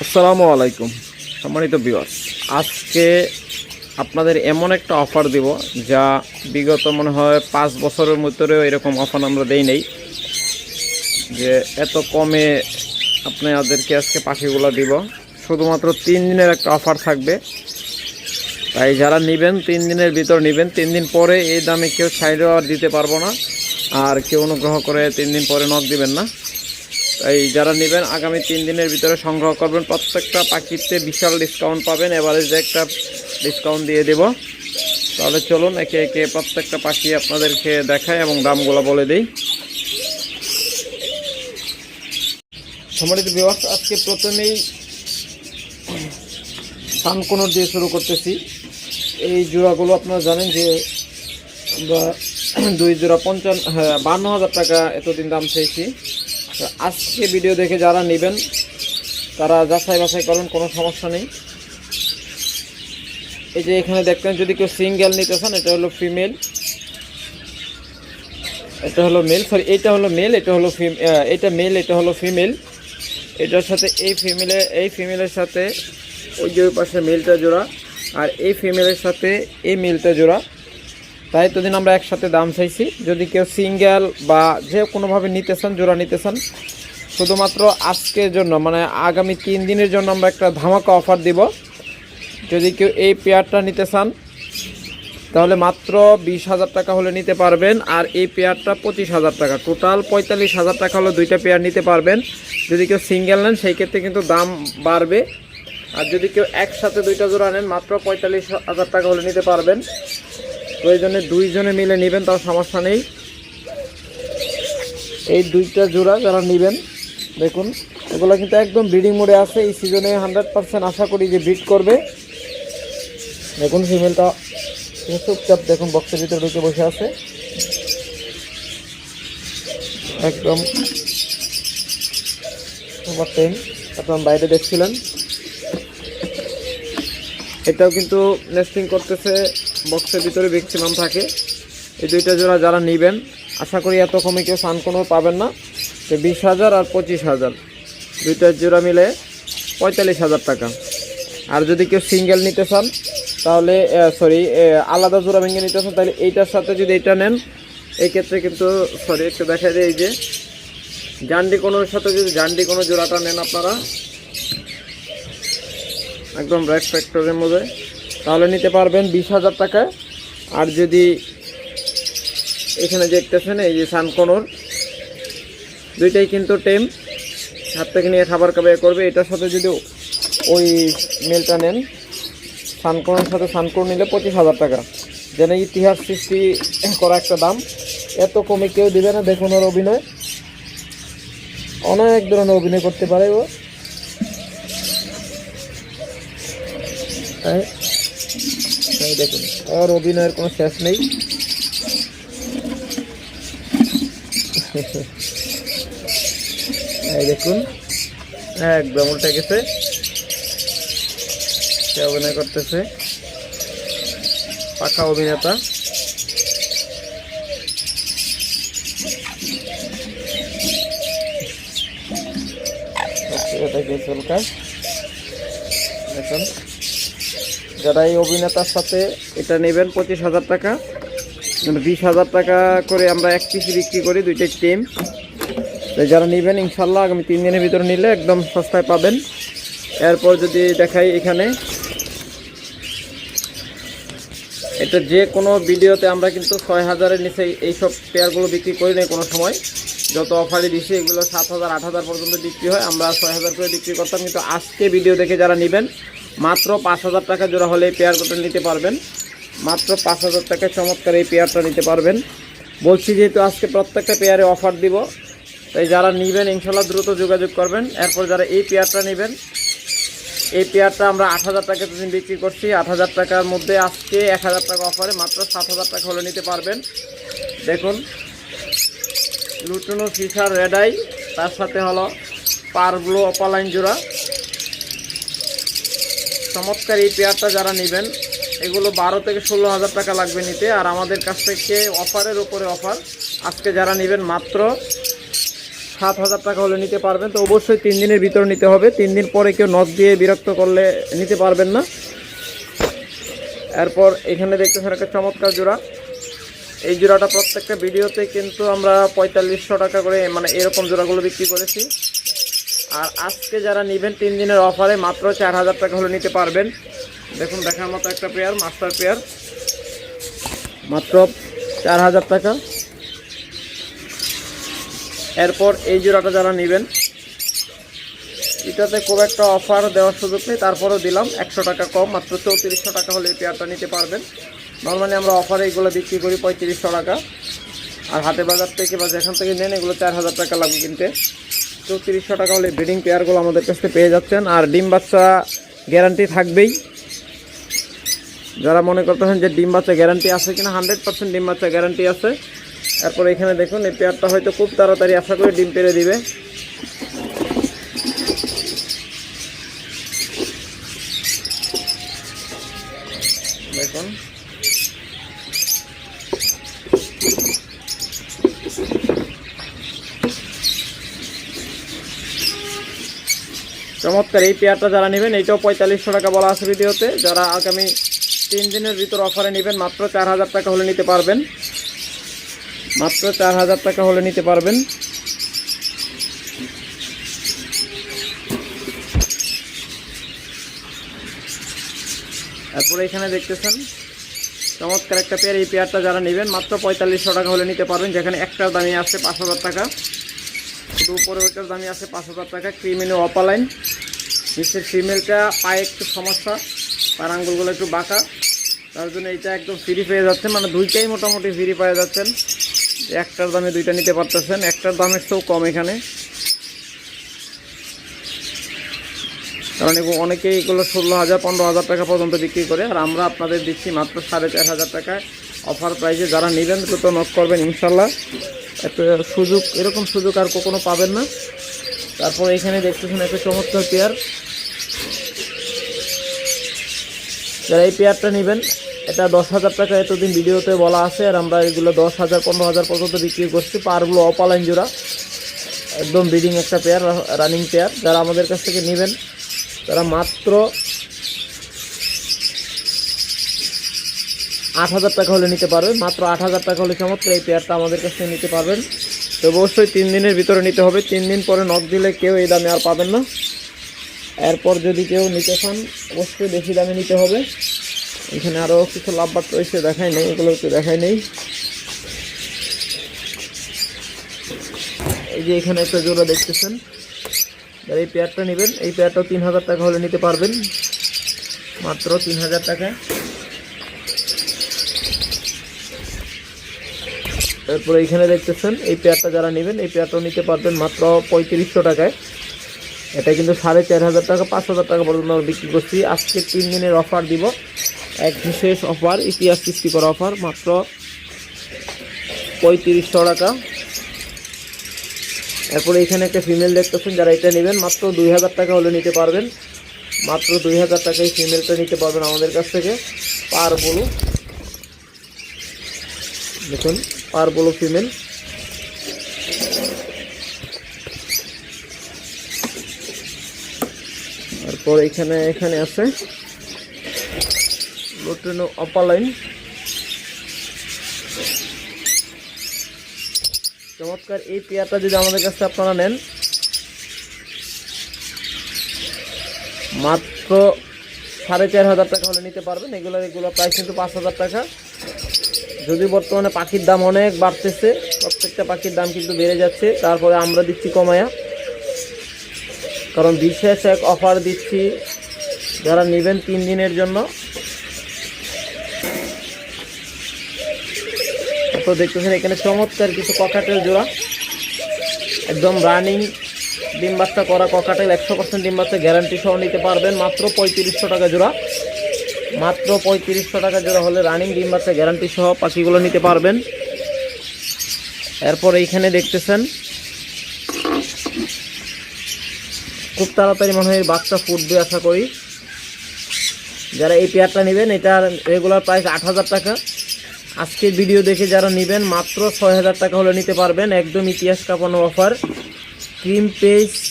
আসসালামু আলাইকুম সম্মানিত ভিউয়ার্স, আজকে আপনাদের এমন একটা অফার দিব যা বিগত মনে হয় 5 বছরের ভিতরে এরকম অফার আমরা দেই নাই, যে এত কমে আপনাদেরকে আজকে পাখিগুলো দিব। শুধুমাত্র 3 দিনের একটা অফার থাকবে, তাই যারা নেবেন 3 দিনের ভিতর নেবেন। 3 দিন পরে এই দামে কেউ ছাইড়ও আর দিতে পারবো না, আর কেউ অনুগ্রহ করে 3 দিন পরে নক দিবেন না। এই যারা নেবেন আগামী 3 দিনের ভিতরে সংগ্রহ করবেন, প্রত্যেকটা পাখিতে বিশাল ডিসকাউন্ট পাবেন। এভারেজে একটা ডিসকাউন্ট দিয়ে দেব। তাহলে চলুন একে একে প্রত্যেকটা পাখি আপনাদেরকে দেখাই এবং দামগুলো বলে দিই। সম্মানিত ভিউয়ার্স, আজকে প্রথমেই সানকোনর দিয়ে শুরু করতেছি। এই জোড়াগুলো আপনারা জানেন যে আমরা 2 জোড়া 52,000 টাকা এতদিন দাম চেয়েছি। আজকে ভিডিও দেখে যারা নেবেন তারা যাচাই বাছাই করুন, কোনো সমস্যা নেই। এই যে এখানে দেখতেন, যদি কেউ সিঙ্গেল নিতে চান, এটা হলো ফিমেল, এটা হলো মেল, সরি এটা হলো মেল, এটা হলো এটা মেল, এটা হলো ফিমেল। এটার সাথে এই ফিমেলের সাথে ওই যে ওই পাশে মেলটা জোড়া, আর এই ফিমেলের সাথে এই মেলটা জোড়া। তাই এতদিন আমরা একসাথে দাম চাইছি। যদি কেউ সিঙ্গেল বা যে কোনোভাবে নিতে চান, জোড়া নিতে চান, শুধুমাত্র আজকের জন্য মানে আগামী 3 দিনের জন্য আমরা একটা ধামাকা অফার দিব। যদি কেউ এই পেয়ারটা নিতে চান তাহলে মাত্র 20,000 টাকা হলে নিতে পারবেন, আর এই পেয়ারটা 25,000 টাকা, টোটাল 45,000 টাকা হলে দুইটা পেয়ার নিতে পারবেন। যদি কেউ সিঙ্গেল নেন সেই ক্ষেত্রে কিন্তু দাম বাড়বে, আর যদি কেউ একসাথে দুইটা জোড়া নেন মাত্র 45,000 টাকা হলে নিতে পারবেন। প্রয়োজনে 2 জনে মিলে নেবেন, তাও সমস্যা নেই। এই দুইটা জোড়া যারা নেবেন, দেখুন এগুলো কিন্তু একদম ব্রিডিং মোডে আছে। এই সিজনে 100% আশা করি যে ব্রিড করবে। দেখুন ফিমেলটা চুপচাপ, দেখুন বক্সের ভিতরে ঢুকে বসে আছে, একদম সুপার টেম। আপনার বাইরে দেখছিলেন, এটাও কিন্তু নেস্টিং করতেছে, বক্সের ভিতরে ম্যাক্সিমাম থাকে। এই দুইটা জোড়া যারা নেবেন, আশা করি এত কমে কেউ সানকোনও পাবেন না। তো 20,000 আর 25,000, দুইটা জোড়া মিলে 45,000 টাকা। আর যদি কেউ সিঙ্গেল নিতে চান তাহলে আলাদা জোড়া ভেঙে নিতে চান, তাহলে এইটার সাথে যদি এটা নেন, এই ক্ষেত্রে কিন্তু একটু দেখা যায়, এই যে জান্ডি কোনোর সাথে যদি জান্ডি কোনো জোড়াটা নেন আপনারা একদম ব্র্যাক ফ্যাক্টরের মধ্যে, তাহলে নিতে পারবেন 20,000 টাকায়। আর যদি এখানে দেখতেছেন এই যে সানকোনর, দুইটাই কিন্তু টেম, হাত থেকে নিয়ে খাবার খাবার করবে। এটার সাথে যদি ওই মেলটা নেন, সানকোনের সাথে সানকোন নিলে 25,000 টাকা। যেন ইতিহাস সৃষ্টি করা একটা দাম, এত কমে কেউ দেবে না। দেখুন ওর অভিনয়, অনেক ধরনের অভিনয় করতে পারে ও। দেখুন ওর অভিনয়ের কোনো শেষ নেই। এই দেখুন একদম উল্টে গেছে, সে অভিনয় করতেছে, পাকা অভিনেতা। দেখুন যারা এই অভিনেতার সাথে এটা নেবেন 25,000 টাকা, 20,000 টাকা করে আমরা এক পিস বিক্রি করি, দুইটাই টিম। তো যারা নেবেন ইনশাল্লাহ আগামী 3 দিনের ভিতরে নিলে একদম সস্তায় পাবেন। এরপর যদি দেখাই, এখানে এটা যে কোনো ভিডিওতে আমরা কিন্তু 6,000-এর নিচে এইসব পেয়ারগুলো বিক্রি করি না কোনো সময়। যত অফারে দিছি এগুলো 7,000 8,000 পর্যন্ত বিক্রি হয়, আমরা 6,000 করে বিক্রি করতাম। কিন্তু আজকে ভিডিও দেখে যারা নেবেন মাত্র 5,000 টাকা জোড়া হলে এই পেয়ারটা নিতে পারবেন। মাত্র 5,000 টাকায় চমৎকার এই পেয়ারটা নিতে পারবেন। বলছি যেহেতু আজকে প্রত্যেকটা পেয়ারে অফার দিব, তাই যারা নেবেন ইনশাল্লাহ দ্রুত যোগাযোগ করবেন। এরপর যারা এই পেয়ারটা নেবেন, এই পেয়ারটা আমরা 8,000 টাকা দিন বিক্রি করছি। 8,000 টাকার মধ্যে আজকে 1,000 টাকা অফারে মাত্র 7,000 টাকা হলে নিতে পারবেন। দেখুন লুটুনো ফিশার রেড আই, তার সাথে হলো পারব্লো অপালাইন জোড়া। চমৎকার এই পেয়ারটা যারা নেবেন, এগুলো 12 থেকে 16,000 টাকা লাগবে নিতে। আর আমাদের কাছ থেকে অফারের উপরে অফার, আজকে যারা নেবেন মাত্র 7,000 টাকা হলে নিতে পারবেন। তো অবশ্যই 3 দিনের ভিতরে নিতে হবে, 3 দিন পরে কেউ নখ দিয়ে বিরক্ত করলে নিতে পারবেন না। এরপর এখানে দেখতেছেন একটা চমৎকার জোড়া। এই জোড়াটা প্রত্যেকটা ভিডিওতে কিন্তু আমরা 4500 টাকা করে মানে এরকম জোড়াগুলো বিক্রি করেছি। আর আজকে যারা নেবেন 3 দিনের অফারে মাত্র 4000 টাকা হলে নিতে পারবেন। দেখুন দেখার মতো একটা পেয়ার, মাস্টার পেয়ার, মাত্র 4000 টাকা। এরপর এই জোড়াটা যারা নেবেন, এটাতে খুব একটা অফার দেওয়ার সুযোগ নেই, তারপরেও দিলাম 100 টাকা কম, মাত্র 3400 টাকা হলে এই পেয়ারটা নিতে পারবেন। নর্মালি আমরা অফারে এগুলো বিক্রি করি 3500 টাকা, আর হাটে বাজার থেকে বা যেখান থেকে নেন এগুলো 4000 টাকা লাগবে কিনতে। 3400 টাকা হলে ব্রিডিং পেয়ারগুলো আমাদের কাছে পেয়ে যাচ্ছেন। আর ডিম বাচ্চা গ্যারান্টি থাকবেই। যারা মনে করতেছেন যে ডিম বাচ্চা গ্যারান্টি আছে কিনা, 100% ডিম বাচ্চা গ্যারান্টি আছে। এরপর এখানে দেখুন এই পেয়ারটা হয়তো খুব তাড়াতাড়ি আশা করে ডিম পেড়ে দিবে। দেখুন চমৎকার এই পেয়ারটা যারা নেবেন, এইটাও 4500 টাকা বলা আছে ভিডিওতে। যারা আগামী 3 দিনের ভিতর অফারে নেবেন মাত্র 4000 টাকা হলে নিতে পারবেন, মাত্র 4000 টাকা হলে নিতে পারবেন। তারপরে এখানে দেখতেছেন চমৎকার একটা পেয়ার। এই পেয়ারটা যারা নেবেন মাত্র 4500 টাকা হলে নিতে পারবেন, যেখানে একটার দামই আছে 5000 টাকা, শুধু উপরে ওইটার দামই আছে 5000 টাকা। ক্রিমিনো অপালাইন, নিচের ফিমেলটা পায়ে একটু সমস্যা, পায়ের আঙ্গুলগুলো একটু বাঁকা, তার জন্য এইটা একদম ফ্রি পেয়ে যাচ্ছেন, মানে দুইটাই মোটামুটি ফ্রি পেয়ে যাচ্ছেন। একটার দামে দুইটা নিতে পারতেছেন, একটার দামের চেয়েও কম এখানে। কারণ অনেকেই এগুলো 16000 15000 টাকা পর্যন্ত বিক্রি করে, আর আমরা আপনাদের দিচ্ছি মাত্র 4500 টাকায় অফার প্রাইসে। যারা নেবেন দ্রুত নক করবেন, ইনশাল্লাহ একটা সুযোগ, এরকম সুযোগ আর কখনো পাবেন না। তারপর এখানে দেখতেছেন একটা চমৎকার পেয়ার। যারা এই পেয়ারটা নেবেন, এটা 10000 টাকা এতদিন ভিডিওতে বলা আছে, আর আমরা এগুলো 10000 15000 পর্যন্ত বিক্রি করছি। পারগুলো অপালাইন জোড়া, একদম ব্রিডিং একটা পেয়ার, রানিং পেয়ার। যারা আমাদের কাছ থেকে নেবেন তারা মাত্র 8000 টাকা হলে নিতে পারবেন, মাত্র 8000 টাকা হলে চমৎকার এই পেয়ারটা আমাদের কাছ থেকে নিতে পারবেন। তো অবশ্যই 3 দিনের ভিতরে নিতে হবে, 3 দিন পরে নক দিলে কেউ এই দামে আর পাবেন না। এরপর যদি কেউ নিতে চান অবশ্যই বেশি দামে নিতে হবে। এখানে আরও কিছু লাভবাট রয়েছে, দেখাই নেই, এগুলো একটু দেখাই নেই। এই যে এখানে একটা জোড়া দেখতেছেন, যারা এই পেয়ারটা নেবেন, এই পেয়ারটাও 3000 টাকা হলে নিতে পারবেন, মাত্র 3000 টাকা। তারপরে এইখানে দেখতেছেন এই পেয়ারটা যারা নেবেন, এই পেয়ারটাও নিতে পারবেন মাত্র 3500 টাকায়। এটা কিন্তু 4500 টাকা 5000 টাকা পর্যন্ত আমরা বিক্রি করছি। আজকে 3 দিনের অফার দিব, এক বিশেষ অফার, ইতিহাস সৃষ্টি করা অফার, মাত্র 3500 টাকা। এরপরে এখানে একটা ফিমেল দেখতেছেন, যারা এটা নেবেন মাত্র 2000 টাকা হলে নিতে পারবেন, মাত্র 2000 টাকায় ফিমেলটা নিতে পারবেন আমাদের কাছ থেকে। পার বলু দেখুন, পার বলু ফিমেল। তারপর এখানে আছে লুটিনো অপালাইন, চমৎকার এই পেয়ারটা যদি আমাদের কাছে আপনারা নেন মাত্র 4500 টাকা হলে নিতে পারবেন। এগুলো প্রাইস কিন্তু 5000 টাকা। যদি বর্তমানে পাখির দাম অনেক বাড়তেছে, প্রত্যেকটা পাখির দাম কিন্তু বেড়ে যাচ্ছে, তারপরে আমরা দিচ্ছি কমায়া, কারণ বিশেষ এক অফার দিচ্ছি যারা নেবেন 3 দিনের জন্য। তো দেখতেছেন এখানে চমৎকার কিছু ককাটেল জোড়া, একদম রানিং ডিম বাচ্চা করা ককাটেল, 100% ডিম বাচ্চা গ্যারান্টি সহ নিতে পারবেন, মাত্র 3500 টাকা জোড়া, মাত্র 3500 টাকা জোড়া হলে রানিং ডিম বাচ্চা গ্যারান্টি সহ পাখিগুলো নিতে পারবেন। এরপর এইখানে দেখতেছেন খুব তাড়াতাড়ি মনে হয় বাচ্চা ফুটবে আশা করি। যারা এই পেয়ারটা নেবেন, এটার রেগুলার প্রাইস 8000 টাকা। আজকের ভিডিও দেখে যারা নেবেন মাত্র 6000 টাকা হলে নিতে পারবেন, একদম ইতিহাস কাঁপানো অফার। ক্রিম পেস্ট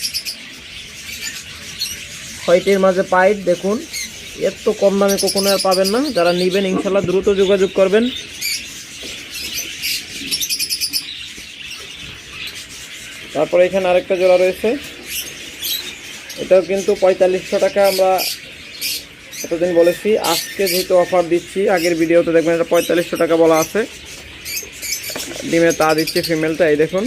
হোয়াইটের মাঝে পাইট। দেখুন এত কম দামে কখনো আর পাবেন না। যারা নেবেন ইনশাল্লাহ দ্রুত যোগাযোগ করবেন। তারপরে এখানে আরেকটা জোড়া রয়েছে, এটাও কিন্তু 4500 টাকা আমরা এতদিন বলেছি। আজকে যেহেতু অফার দিচ্ছি, আগের ভিডিওতে দেখবেন এটা 4500 টাকা বলা আছে। ডিমে তা দিচ্ছি ফিমেলটা, এই দেখুন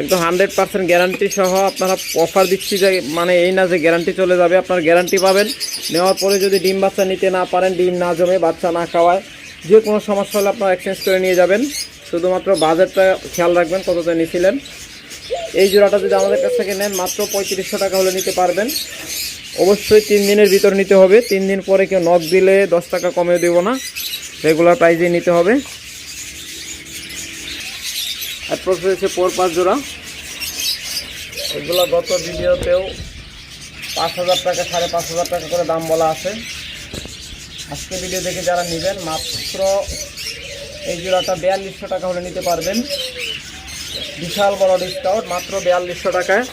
একদম 100% গ্যারান্টি সহ আপনারা অফার দিচ্ছি। যে মানে এই না যে গ্যারান্টি চলে যাবে, আপনার গ্যারান্টি পাবেন। নেওয়ার পরে যদি ডিম বাচ্চা নিতে না পারেন, ডিম না জমে, বাচ্চা না খাওয়ায়, যে কোনো সমস্যা হলে আপনারা এক্সচেঞ্জ করে নিয়ে যাবেন। শুধুমাত্র বাজেটটা খেয়াল রাখবেন কতটা নিয়েছিলেন। এই জোড়াটা যদি আমাদের কাছ থেকে নেন মাত্র 3500 টাকা হলে নিতে পারবেন। অবশ্যই 3 দিনের ভিতর নিতে হবে। 3 দিন পরে কেউ নক দিলে 10 টাকা কমে দেবো না, রেগুলার প্রাইজেই নিতে হবে। তারপর রয়েছে পোরপাস জোড়া, এগুলো গত ভিডিওতেও 5000 টাকা 5500 টাকা করে দাম বলা আছে। আজকে ভিডিও দেখে যারা নেবেন মাত্র এই জোড়াটা 4200 টাকা হলে নিতে পারবেন। বিশাল বড় ডিসকাউন্ট, মাত্র 4200 টাকায়।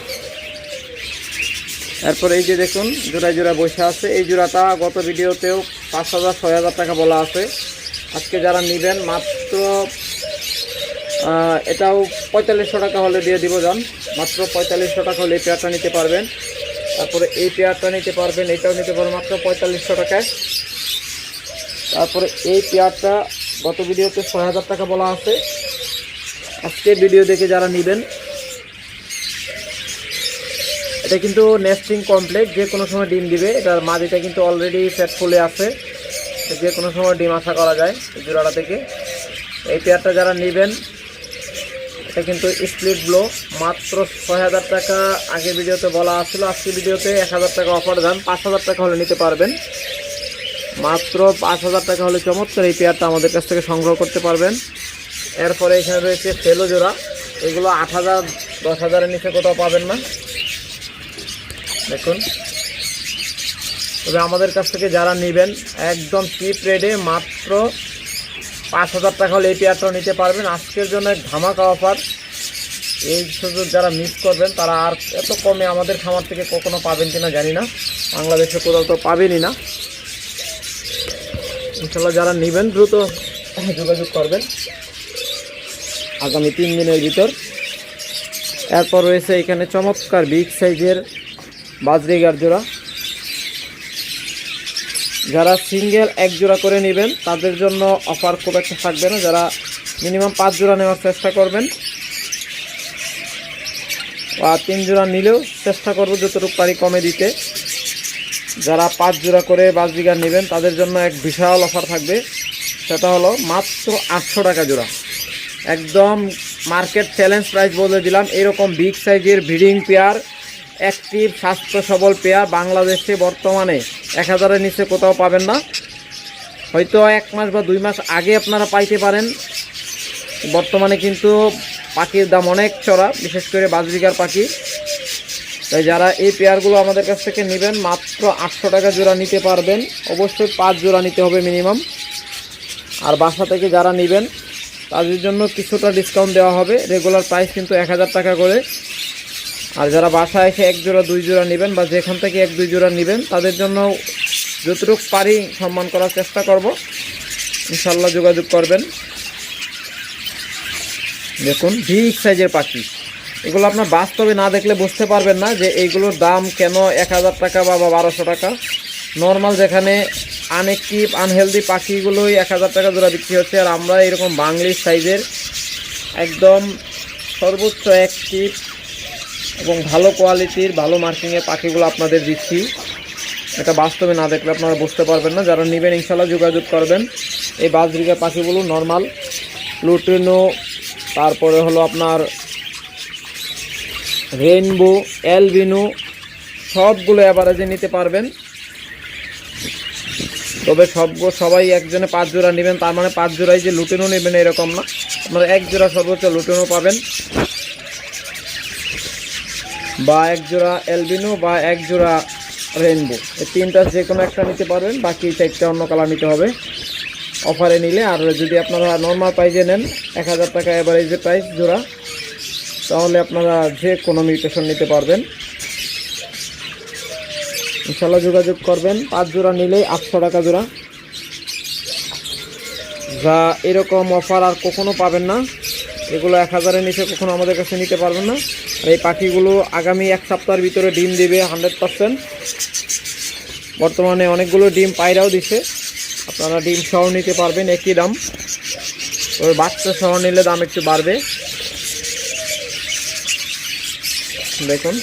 এরপর এই যে দেখুন জোড়ায় জোড়ায় বসে আছে, এই জোড়াটা গত ভিডিওতেও 5000 6000 টাকা বলা আছে। আজকে যারা নেবেন মাত্র এটাও 4500 টাকা হলে দিয়ে দিব। যান মাত্র 4500 টাকা হলে এই পেয়ারটা নিতে পারবেন। তারপরে এই পেয়ারটা নিতে পারবেন, এটাও নিতে পারবেন মাত্র 4500 টাকায়। তারপরে এই পেয়ারটা গত ভিডিওতে 6000 টাকা বলা আছে। আজকে ভিডিও দেখে যারা নেবেন, এটা কিন্তু নেস্টিং কমপ্লিট, যে কোনো সময় ডিম দিবে। এটার মাদিটা কিন্তু অলরেডি ফ্যাট ফুলে আছে, যে কোনো সময় ডিম আশা করা যায় এই জোড়াটা থেকে। এই পেয়ারটা যারা নেবেন, এটা কিন্তু স্প্লিট ব্লো, মাত্র 6000 টাকা আগের ভিডিওতে বলা আসছিল। আজকে ভিডিওতে 1000 টাকা অফার দেন, 5000 টাকা হলে নিতে পারবেন। মাত্র 5000 টাকা হলে চমৎকার এই পেয়ারটা আমাদের কাছ থেকে সংগ্রহ করতে পারবেন। এরপরে এখানে রয়েছে ফেলো জোড়া, এগুলো 8000 10,000-এর নিচে কোথাও পাবেন না। দেখুন, তবে আমাদের কাছ থেকে যারা নেবেন একদম চিপ রেটে মাত্র 5000 টাকা হলে এই পেয়ারটাও নিতে পারবেন। আজকের জন্য ধামাকা অফার, এই সুযোগ যারা মিস করবেন তারা আর এত কমে আমাদের খামার থেকে কখনো পাবেন কিনা জানি না, বাংলাদেশে কোথাও তো পাবেনই না। ইনশাল্লাহ যারা নেবেন দ্রুত যোগাযোগ করবেন আগামী 3 দিনের ভিতর। এরপর রয়েছে এখানে চমৎকার বিগ সাইজের বাজরিগার জোড়া, যারা সিঙ্গেল 1 জোড়া করে নেবেন তাদের জন্য অফার খুব একটা থাকবে না। যারা মিনিমাম 5 জোড়া নেওয়ার চেষ্টা করবেন, বা 3 জোড়া নিলেও চেষ্টা করবো যতটুকু পারি কমে দিতে। যারা 5 জোড়া করে বাজরিগার নেবেন তাদের জন্য এক বিশাল অফার থাকবে, সেটা হলো মাত্র 800 টাকা জোড়া। একদম মার্কেট চ্যালেঞ্জ প্রাইস বলে দিলাম। এরকম বিগ সাইজের ব্রিডিং পেয়ার, অ্যাক্টিভ স্বাস্থ্য সবল পেয়ার বাংলাদেশে বর্তমানে 1000-এর নিচে কোথাও পাবেন না। হয়তো 1 মাস বা 2 মাস আগে আপনারা পাইতে পারেন। বর্তমানে কিন্তু পাখির দাম অনেক চড়া, বিশেষ করে বাজরিগার পাখি। তাই যারা এই পেয়ারগুলো আমাদের কাছ থেকে নেবেন মাত্র 800 টাকা জোড়া নিতে পারবেন। অবশ্যই 5 জোড়া নিতে হবে মিনিমাম। আর বাসা থেকে যারা নেবেন তাদের জন্য কিছুটা ডিসকাউন্ট দেওয়া হবে। রেগুলার প্রাইস কিন্তু 1000 টাকা করে। আর যারা বাসায় এসে 1 জোড়া 2 জোড়া নেবেন, বা যেখান থেকে 1-2 জোড়া নেবেন, তাদের জন্য যতটুকু পারি সম্মান করার চেষ্টা করব। ইনশাল্লাহ যোগাযোগ করবেন। দেখুন বিগ সাইজের পাখি, এগুলো আপনার বাস্তবে না দেখলে বুঝতে পারবেন না যে এইগুলোর দাম কেন 1000 টাকা বা 1200 টাকা। নর্মাল যেখানে আনএক্টিভ আনহেলদি পাখিগুলোই 1000 টাকা জোড়া বিক্রি হচ্ছে, আর আমরা এরকম বাংলিশ সাইজের একদম সর্বোচ্চ অ্যাক্টিভ এবং ভালো কোয়ালিটির ভালো মার্কিংয়ের পাখিগুলো আপনাদের দিচ্ছি। এটা বাস্তবে না দেখলে আপনারা বুঝতে পারবেন না। যারা নেবেন ইনশাল্লাহ যোগাযোগ করবেন। এই বাজরিগার পাখিগুলো নর্মাল, লুটিনো, তারপরে হলো আপনার রেইনবো, অ্যালবিনো, সবগুলো অ্যাভারেজে নিতে পারবেন। তবে সবাই একজনে 5 জোড়া নেবেন তার মানে 5 জোড়াই যে লুটিনো নেবেন এরকম না। আপনারা 1 জোড়া সর্বোচ্চ লুটিনো পাবেন, বা 1 জোড়া অ্যালবিনো, বা 1 জোড়া রেইনবো। এই 3টা যে কোনো একটা নিতে পারবেন, বাকি 4টা অন্য কালার নিতে হবে অফারে নিলে। আর যদি আপনারা নর্মাল প্রাইজে নেন 1000 টাকা অ্যাভারেজে প্রাইস জোড়া, তাহলে আপনারা যে কোনো মিউটেশন নিতে পারবেন। ইনশাল্লাহ যোগাযোগ করবেন। 5 জোড়া নিলে 800 টাকা জোড়া, যা এরকম অফার আর কখনো পাবেন না। এগুলো 1000-এর নিচে কখনো আমাদের কাছে নিতে পারবেন না। আর এই পাখিগুলো আগামী 1 সপ্তাহের ভিতরে ডিম দেবে 100%। বর্তমানে অনেকগুলো ডিম পায়রাও দিছে, আপনারা ডিম সহ নিতে পারবেন একই দাম। তবে বাচ্চা সহ নিলে দাম একটু বাড়বে। দেখুন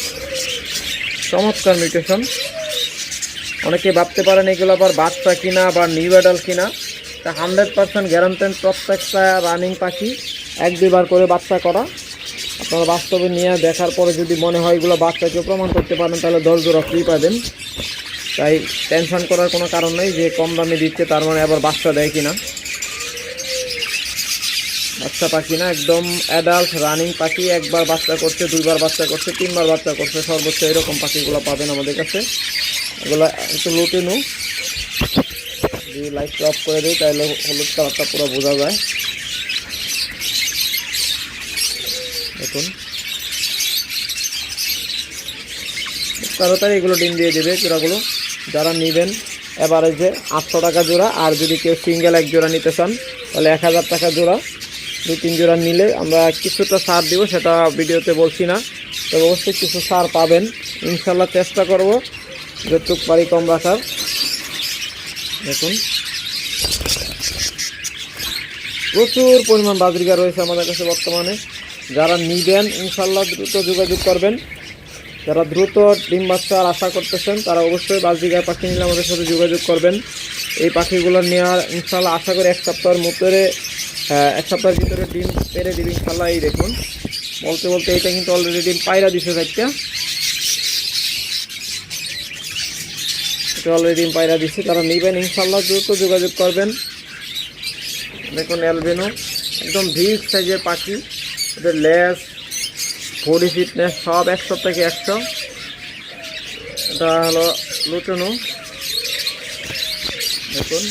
চমৎকার মিউটেশন। অনেকে ভাবতে পারেন এগুলো আবার বাচ্চা কিনা বা নিউ অ্যাডাল্ট কিনা, তা 100% গ্যারান্টেড। প্রত্যেকটা রানিং পাখি 1-2 বার করে বাচ্চা করা। আপনারা বাস্তবে নিয়ে দেখার পরে যদি মনে হয় এগুলো বাচ্চাকে প্রমাণ করতে পারেন, তাহলে 10 জোড়া ফ্রি পাবেন। তাই টেনশন করার কোনো কারণ নেই যে কম দামে দিচ্ছে তার মানে আবার বাচ্চা দেয় কিনা। বাচ্চা পাখি না, একদম অ্যাডাল্ট রানিং পাখি। 1 বার বাচ্চা করছে, 2 বার বাচ্চা করছে, 3 বার বাচ্চা করছে, সর্বোচ্চ এরকম পাখিগুলো পাবেন আমাদের কাছে। এগুলো একটু লুটিনু, যদি লাইটটা অফ করে দিই তাহলে হলুদ কালারটা পুরো বোঝা যায়। দেখুন তাড়াতাড়ি এগুলো ডিম দিয়ে দেবে জোড়াগুলো। যারা নেবেন এভারেজে 800 টাকা জোড়া, আর যদি কেউ সিঙ্গেল 1 জোড়া নিতে চান তাহলে 1000 টাকা জোড়া। 2-3 জোড়া নিলে আমরা কিছুটা ছাড় দিব, সেটা ভিডিওতে বলছি না, তবে অবশ্যই কিছু ছাড় পাবেন। ইনশাল্লাহ চেষ্টা করব যতটুকু পারি কম রাখার। দেখুন প্রচুর পরিমাণ বাজরিকা রয়েছে আমাদের কাছে বর্তমানে। যারা নিবেন ইনশাল্লাহ দ্রুত যোগাযোগ করবেন। যারা দ্রুত ডিম বাচ্চার আশা করতেছেন তারা অবশ্যই বাজরিকা পাখি নিলে আমাদের সাথে যোগাযোগ করবেন। এই পাখিগুলো নেওয়ার ইনশাল্লাহ আশা করি 1 সপ্তাহের ভিতরে 1 সপ্তাহের ভিতরে ডিম পেরে দিবে ইনশাল্লাহ। এই দেখুন বলতে বলতে এটা কিন্তু অলরেডি ডিম পায়রা দিছে চারটা, এটা অলরেডি ডিম পায়রা দিচ্ছে। তারা নেবেন ইনশাল্লাহ দ্রুত যোগাযোগ করবেন। দেখুন অ্যালবিনো একদম বিগ সাইজের পাখি, এদের লেজ বডি ফিটনেস সব 100 থেকে 100। এটা হলো লুটেনো, দেখুন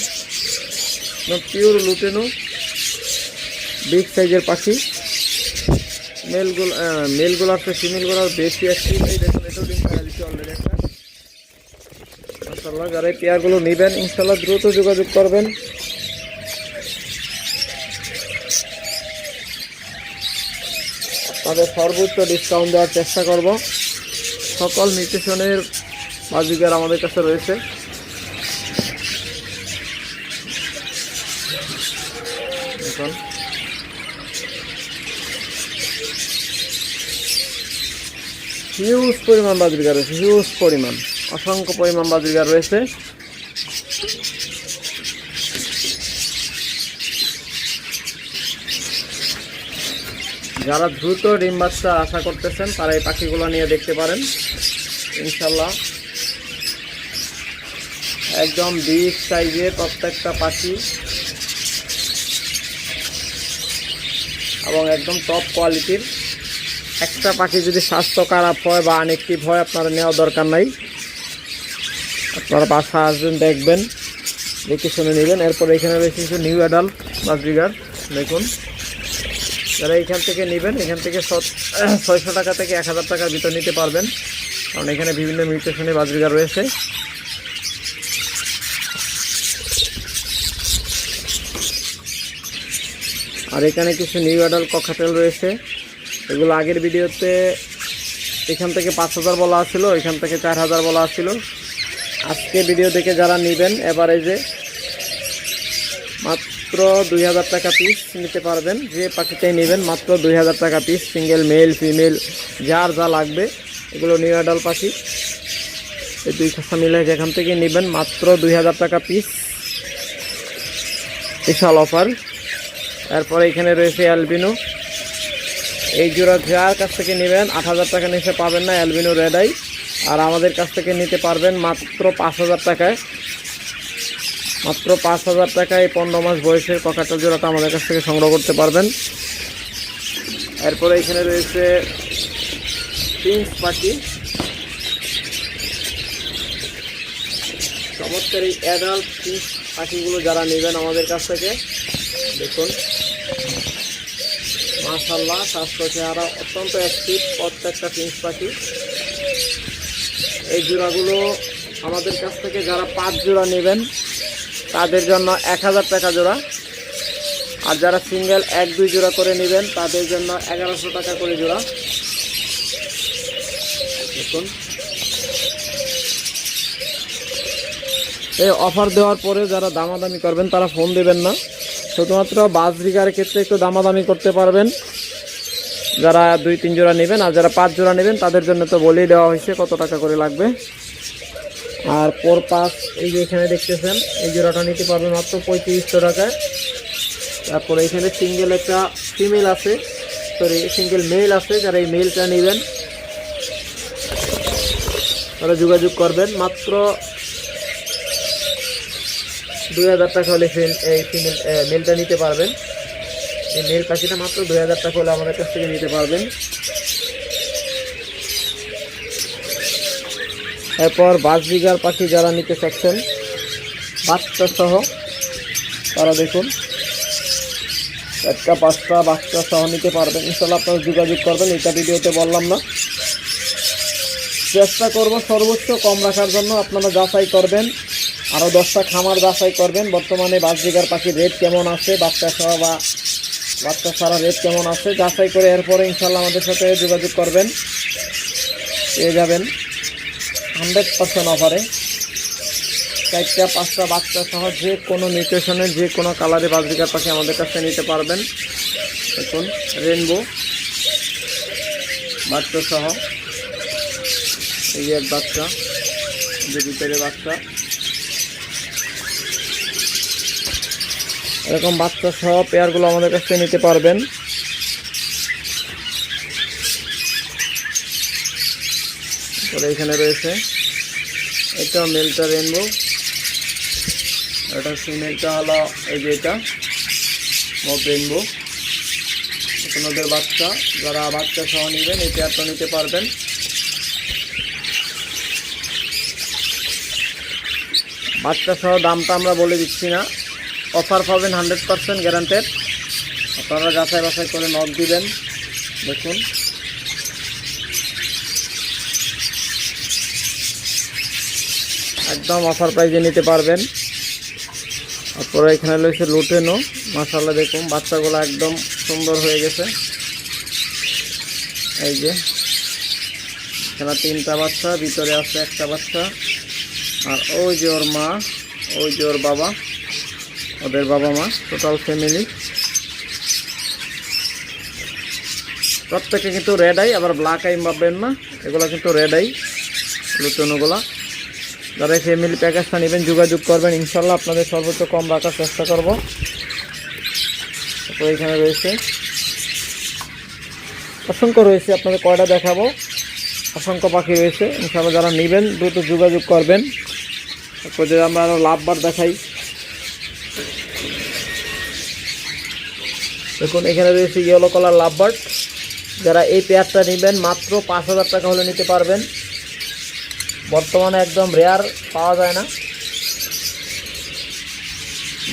পিওর লুটেনো বিগ সাইজের পাখি। মেলগুলোর থেকে ফিমেলগুলোর বেশি অ্যাক্টিভ। এই দেখুন এটাও ডিম পায়রা দিচ্ছে অলরেডি একটা। ইনশাল্লাহ যারা এই পেয়ারগুলো নেবেন ইনশাল্লাহ দ্রুত যোগাযোগ করবেন। তাদের সর্বোচ্চ ডিসকাউন্ট দেওয়ার চেষ্টা করব। সকল মিউটেশনের বাজিকার আমাদের কাছে রয়েছে। দেখুন হিউজ পরিমাণ বাজিকার রয়েছে, হিউজ পরিমাণ, অসংখ্য পরিমাণ বাজিকার রয়েছে। যারা দ্রুত ডিম বাচ্চা আশা করতেছেন তারা এই পাখিগুলো নিয়ে দেখতে পারেন ইনশাল্লাহ। একদম বিগ সাইজের প্রত্যেকটা পাখি এবং একদম টপ কোয়ালিটির। একটা পাখি যদি স্বাস্থ্য খারাপ হয় বা আনএক্টিভ হয় আপনারা নেওয়া দরকার নাই, আপনারা বাসা আসবেন দেখবেন, দেখে শুনে নেবেন। এরপর এখানে রয়েছে কিছু নিউ অ্যাডাল্ট বাজরিগার। দেখুন যারা এখান থেকে নেবেন এখান থেকে 600 টাকা থেকে 1000 টাকার ভিতর নিতে পারবেন, কারণ এখানে বিভিন্ন মিউটেশনে বাজরিগার রয়েছে। আর এখানে কিছু নিউ অ্যাডাল্ট ককাটেল রয়েছে। এগুলো আগের ভিডিওতে এখান থেকে 5000 বলা ছিল, এখান থেকে 4000 বলা ছিল। আজকে ভিডিও দেখে যারা নেবেন এভারেজে মাত্র 2000 টাকা পিস নিতে পারবেন। যে পাখিটাই নেবেন মাত্র 2000 টাকা পিস, সিঙ্গেল মেল ফিমেল যার যা লাগবে। এগুলো নিউ অ্যাডাল্ট পাখি, এই 2 খাঁচা মিলে যেখান থেকে নেবেন মাত্র 2000 টাকা পিস, বিশাল অফার। এরপরে এখানে রয়েছে অ্যালবিনো। এই জোড়া যার কাছ থেকে নেবেন 8000 টাকা নিচে পাবেন না অ্যালবিনো রেড আই। আর আমাদের কাছ থেকে নিতে পারবেন মাত্র 5000 টাকায়। মাত্র 5000 টাকায় 15 মাস বয়সের ককাটেল জোড়াটা আমাদের কাছ থেকে সংগ্রহ করতে পারবেন। এরপরে এখানে রয়েছে প্রিন্স পাখি। চমৎকার এই অ্যাডাল্ট প্রিন্স পাখিগুলো যারা নেবেন আমাদের কাছ থেকে দেখুন মাশাআল্লাহ স্বাস্থ্য চেহারা অত্যন্ত অ্যাক্টিভ প্রত্যেকটা ফিঞ্চ পাখি। এই জোড়াগুলো আমাদের কাছ থেকে যারা 5 জোড়া নেবেন তাদের জন্য 1000 টাকা জোড়া, আর যারা সিঙ্গেল 1-2 জোড়া করে নেবেন তাদের জন্য 1100 টাকা করে জোড়া। দেখুন এই অফার দেওয়ার পরে যারা দামাদামি করবেন তারা ফোন দেবেন না, শুধুমাত্র বাজরিকার ক্ষেত্রে একটু দামাদামি করতে পারবেন যারা 2-3 জোড়া নেবেন, আর যারা 5 জোড়া নেবেন তাদের জন্য তো বলেই দেওয়া হয়েছে কত টাকা করে লাগবে। আর পর পাস এই যে এখানে দেখতেছেন এই জোড়াটা নিতে পারবেন মাত্র 3500 টাকায়। তারপরে এখানে সিঙ্গেল একটা ফিমেল আছে, সরি সিঙ্গেল মেল আছে, যারা এই মেলটা নেবেন তারা যোগাযোগ করবেন। মাত্র 2000 টাকা হলে এই ফিমেল মেলটা নিতে পারবেন। এই মেল পাখিটা মাত্র 2000 টাকা হলে আমাদের কাছ থেকে নিতে পারবেন। এরপর বাজরিগার পাখি যারা নিতে চাচ্ছেন বাচ্চা সহ তারা দেখুন 1-5টা বাচ্চা সহ নিতে পারবেন। ইনশাআল্লাহ আপনারা যোগাযোগ করবেন, এটা ভিডিওতে বললাম না। চেষ্টা করব সর্বোচ্চ কম রাখার জন্য, আপনারা যাচাই করবেন, আরও 10টা খামার যাচাই করবেন বর্তমানে বাজরিগার পাখির রেট কেমন আছে, বাচ্চা সহ বা বাচ্চা ছাড়া রেট কেমন আছে যাচাই করে এরপরে ইনশাআল্লাহ আমাদের সাথে যোগাযোগ করবেন, পেয়ে যাবেন 100% অফারে 4-5টা বাচ্চা সহ যে কোনো নিউট্রিশনের যে কোনো কালারে বাজরিগার পাখি আমাদের কাছে নিতে পারবেন। দেখুন রেনবো বাচ্চা সহ, এই এক বাচ্চা, যে ভিতরে বাচ্চা, এরকম বাচ্চা সহ পেয়ারগুলো আমাদের কাছে নিতে পারবেন। তারপরে এখানে রয়েছে এটা মেলটা রেনবো, এটা ফিমেলটা হলো এই যে এটা মব রেনবো। এখন ওদের বাচ্চা, যারা বাচ্চা সহ নেবেন এই পেয়ারটা নিতে পারবেন। বাচ্চা সহ দামটা আমরা বলে দিচ্ছি না, অফার পাবেন 100% গ্যারান্টেড। আপনারা যাচাই বাছাই করে নক দিবেন। দেখুন একদম অফার প্রাইজে নিতে পারবেন। তারপরে এখানে রয়েছে লুটেনো, মাশাআল্লাহ দেখুন বাচ্চাগুলো একদম সুন্দর হয়ে গেছে। এই যে এখানে 3টা বাচ্চা, ভিতরে আছে একটা বাচ্চা, আর ওই যে ওর মা, ওই যে ওর বাবা, ওদের বাবা মা, টোটাল ফ্যামিলি। প্রত্যেকে কিন্তু রেড আই, আবার ব্ল্যাক আই পাবেন না, এগুলো কিন্তু রেড আই লুটেনোগুলা। যারা ফ্যামিলি প্যাকেজটা নেবেন যোগাযোগ করবেন, ইনশাল্লাহ আপনাদের সর্বোচ্চ কম রাখার চেষ্টা করব। তো এখানে রয়েছে অসংখ্য রয়েছে, আপনাদের কয়টা দেখাবো, অসংখ্য পাখি রয়েছে। ইনশাল্লাহ যারা নেবেন দ্রুত যোগাযোগ করবেন। তারপর যে আমরা আরও লাভবার দেখাই, দেখুন এখানে রয়েছে ইয়েলো কালার লাভবার্ড। যারা এই পেয়ারটা নেবেন মাত্র 5000 টাকা হলে নিতে পারবেন। বর্তমানে একদম রেয়ার পাওয়া যায় না,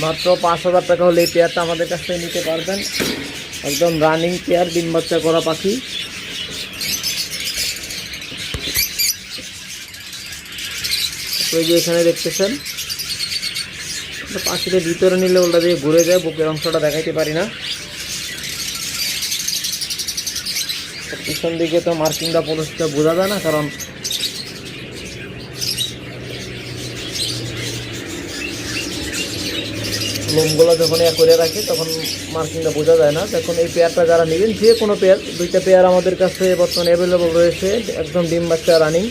মাত্র 5000 টাকা হলে এই পেয়ারটা আমাদের কাছ থেকে নিতে পারবেন। একদম রানিং পেয়ার, ডিম বাচ্চা করা পাখি। তো এই যে এখানে দেখতেছেন পাখিদের ভিতরে নিলে ওটা দিয়ে ঘুরে যায়, বুকের অংশটা দেখাইতে পারি না। পিছন দিকে তো মার্কিংটা পরিষ্কার বোঝা যায় না, কারণ লোমগুলো যখন করে রাখি তখন মার্কিংটা বোঝা যায় না। দেখুন এই পেয়ারটা যারা নেবেন, যে কোনো পেয়ার, 2টা পেয়ার আমাদের কাছে বর্তমানে অ্যাভেলেবল রয়েছে, একদম ডিম বাচ্চা রানিং,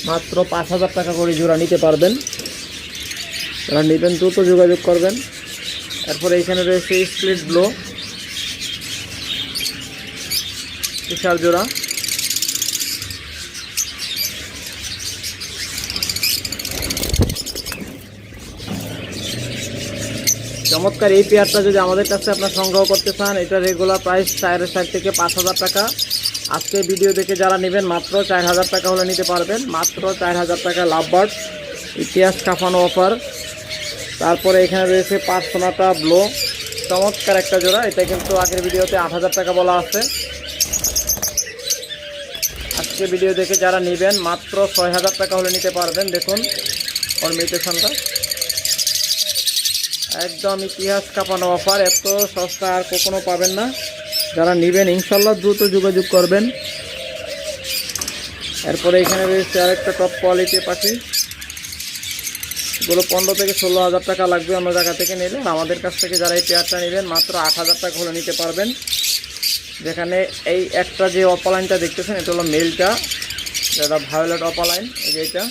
মাত্র 5000 টাকা করে জোড়া নিতে পারবেন। যারা নেবেন দ্রুত যোগাযোগ করবেন। এরপরে এইখানে রয়েছে স্প্লিট ব্লো, বিশাল জোড়া। চমৎকার এই পেয়ারটা যদি আমাদের কাছে আপনার সংগ্রহ করতে চান, এটা রেগুলার প্রাইস 4,500 থেকে 5000 টাকা। আজকে ভিডিও দেখে যারা নেবেন মাত্র 4000 টাকা হলে নিতে পারবেন। মাত্র 4000 টাকা লাভবার্ড, ইতিহাস কাঁপানো অফার। তারপরে এখানে রয়েছে পার্সোনাটা ব্লো, চমৎকার একটা জোড়া। এটা কিন্তু আগের ভিডিওতে 8,000 টাকা বলা আছে। আজকে ভিডিও দেখে যারা নেবেন মাত্র 6,000 টাকা হলে নিতে পারবেন। দেখুন ওর মিউটেশনটা একদম ইতিহাস কাঁপানো অফার, এত সস্তা আর কখনো পাবেন না। যারা নেবেন ইনশাল্লাহ দ্রুত যোগাযোগ করবেন। এরপরে এখানে রয়েছে আরেকটা টপ কোয়ালিটির পাখি, এগুলো 15 থেকে 16,000 টাকা লাগবে অন্য জায়গা থেকে নিলে। আমাদের কাছ থেকে যারা এই পেয়ারটা নেবেন মাত্র 8,000 টাকা হলে নিতে পারবেন। যেখানে এই একটা যে অপালাইনটা দেখতেছেন এটা হলো মেলটা, যেটা ভায়োলেট অপালাইন। এই যে এটা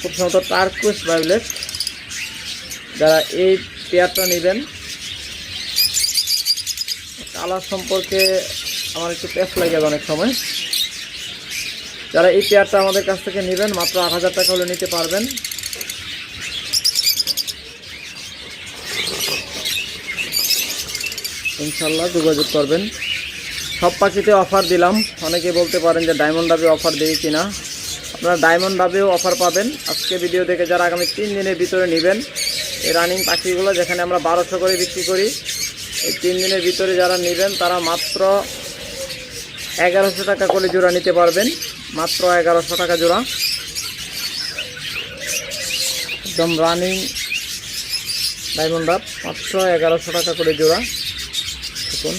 খুব সুন্দর টার্কুইস ভায়োলেট। যারা এই পেয়ারটা নেবেন, কালার সম্পর্কে আমার একটু পেস্ট লাগে অনেক সময়। যারা এই পেয়ারটা আমাদের কাছ থেকে নেবেন মাত্র 8,000 টাকা হলে নিতে পারবেন। ইনশাল্লাহ যোগাযোগ করবেন। সব পাখিতে অফার দিলাম। অনেকে বলতে পারেন যে ডায়মন্ড ডাবে অফার দেই কিনা, আপনারা ডায়মন্ড ডাবেও অফার পাবেন। আজকে ভিডিও দেখে যারা আগামী 3 দিনের ভিতরে নেবেন এই রানিং পাখিগুলো, যেখানে আমরা 1200 করে বিক্রি করি, এই 3 দিনের ভিতরে যারা নেবেন তারা মাত্র 1100 টাকা করে জোড়া নিতে পারবেন। মাত্র 1100 টাকা জোড়া, একদম রানিং ডায়মন্ড ডাব, মাত্র 1100 টাকা করে জোড়া। দেখুন